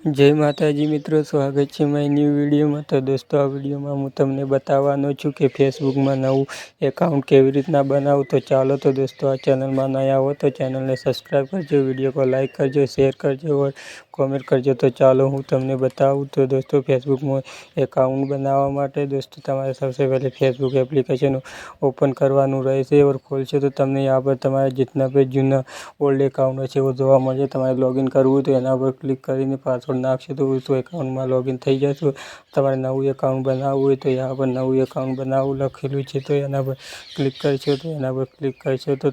જય માતાજી મિત્રો, સ્વાગત છે મારી ન્યૂ વિડીયોમાં। તો દોસ્તો, આ વિડીયોમાં હું તમને બતાવવાનો છું કે ફેસબુકમાં નવું એકાઉન્ટ કેવી રીતના બનાવવું। તો ચાલો તો દોસ્તો, આ ચેનલમાં નયા હો તો ચેનલને સબસ્ક્રાઈબ કરજો, વિડીયો को લાઈક કરજો, શેર કરજો और કોમેન્ટ કરજો। તો ચાલો હું તમને બતાવું। તો દોસ્તો, ફેસબુકમાં એકાઉન્ટ બનાવવા માટે દોસ્તો તમારે સૌથી पहले फेसबुक एप्लीकेशन ओपन करवाનું રહેશે और खोलशો तो તમને यहाँ पर તમારે जितना भी જૂના ઓલ્ડ એકાઉન્ટ હશે वो જોવા મળશે। તમારે લॉगिन કરવું તો એના પર ક્લિક કરીને પાસવર્ડ નાખશો તો એકાઉન્ટમાં લॉगिन થઈ જશો। તમારે નવું એકાઉન્ટ બનાવવું હોય તો यहाँ पर નવું એકાઉન્ટ બનાવવું લખેલું છે, તો એના પર ક્લિક કરશો તો એના પર ક્લિક કરશો તો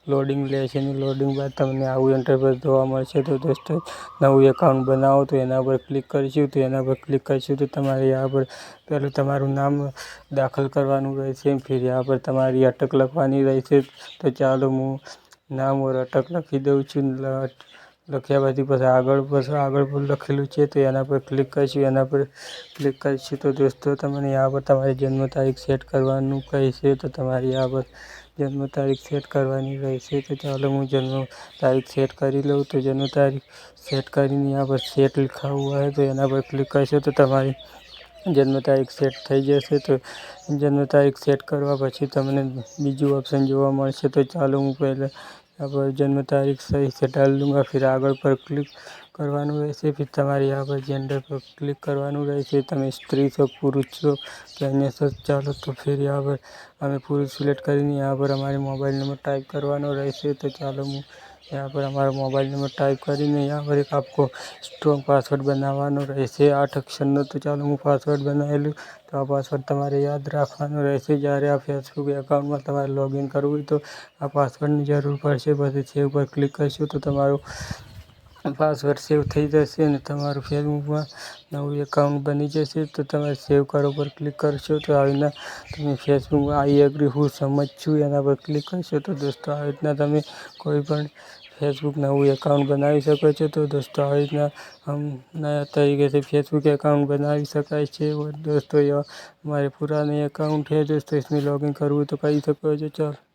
લોડિંગ લેશે ને લોડિંગ બાદ તમને આવું ઇન્ટરફેસ જોવા મળશે। તો દોસ્તો, નવું એકાઉન્ટ બનાવો તો એના પર ક્લિક કરીશું। તો એના પર ક્લિક કરીશું તો તમારે यहाँ पर પહેલું તમારું નામ દાખલ કરવાનું રહેશે, फिर यहाँ पर તમારી અટક લખવાની રહેશે। તો ચાલો હું નામ और અટક લખી દઉં છું। લખ્યા પછી આગળ પર લખેલું છે તો એના પર ક્લિક કરીશું। એના પર ક્લિક કરીશું તો દોસ્તો તમને यहाँ पर તમારી જન્મ તારીખ સેટ કરવાનું કહેશે। તો તમારે यहाँ पर जन्म तारीख सेट करवानी રહેશે। तो ચાલો હું जन्म तारीख सेट કરી લઉં। तो जन्म तारीख सेट કરીને यहाँ पर सेट लिखा हुआ है तो એના પર ક્લિક કરશો તો તમારી જન્મ તારીખ સેટ થઈ જશે। તો જન્મ તારીખ સેટ કરવા પછી તમને બીજું ઓપ્શન જોવા મળશે। તો ચાલો હું પહેલાં यहाँ पर जन्म तारीख सही से डाल दूँगा, फिर આગળ પર ક્લિક કરવાનું રહેશે। फिर તમારે यहाँ पर जेंडर पर क्लिक करवाનું રહેશે, તમે સ્ત્રી છો, પુરુષ છો કે અન્ય છો। ચાલો तो फिर यहाँ पर हमें पुरुष सिलेक्ट કરીને यहाँ पर हमारे मोबाइल नंबर टाइप करवानो રહેશે। तो ચાલો હું यहाँ पर हमारा मोबाइल नंबर टाइप કરીને यहाँ पर एक आपको स्ट्रॉन्ग पासवर्ड બનાવવાનો રહેશે 8 અક્ષરનો। તો ચાલો હું પાસવર્ડ બનાવી લઉં। તો આ પાસવર્ડ તમારે યાદ રાખવાનો રહેશે। જ્યારે આ ફેસબુક એકાઉન્ટમાં તમારે લૉગિન કરવું હોય તો આ પાસવર્ડની જરૂર પડશે। પછી સેવ પર ક્લિક કરશો તો તમારો પાસવર્ડ સેવ થઈ જશે અને તમારું ફેસબુકમાં નવું એકાઉન્ટ બની જશે। તો તમારે સેવ કરો પર ક્લિક કરશો તો આવી રીતના તમે ફેસબુકમાં આઈ એગ્રી હું સમજ છું એના પર ક્લિક કરશો તો દોસ્તો આવી રીતના તમે કોઈ પણ फेसबुक नવું એકાઉન્ટ બનાવી શકો છો। તો દોસ્તો, આવી રીતના नया तरीके से फेसबुक अकाउंट बनावी शकाय છે। और दोस्तों, यह हमारे पुराने अकाउंट है दोस्तों, इसमें लॉगिन करવું तो કરી શકો છો। ચાલો।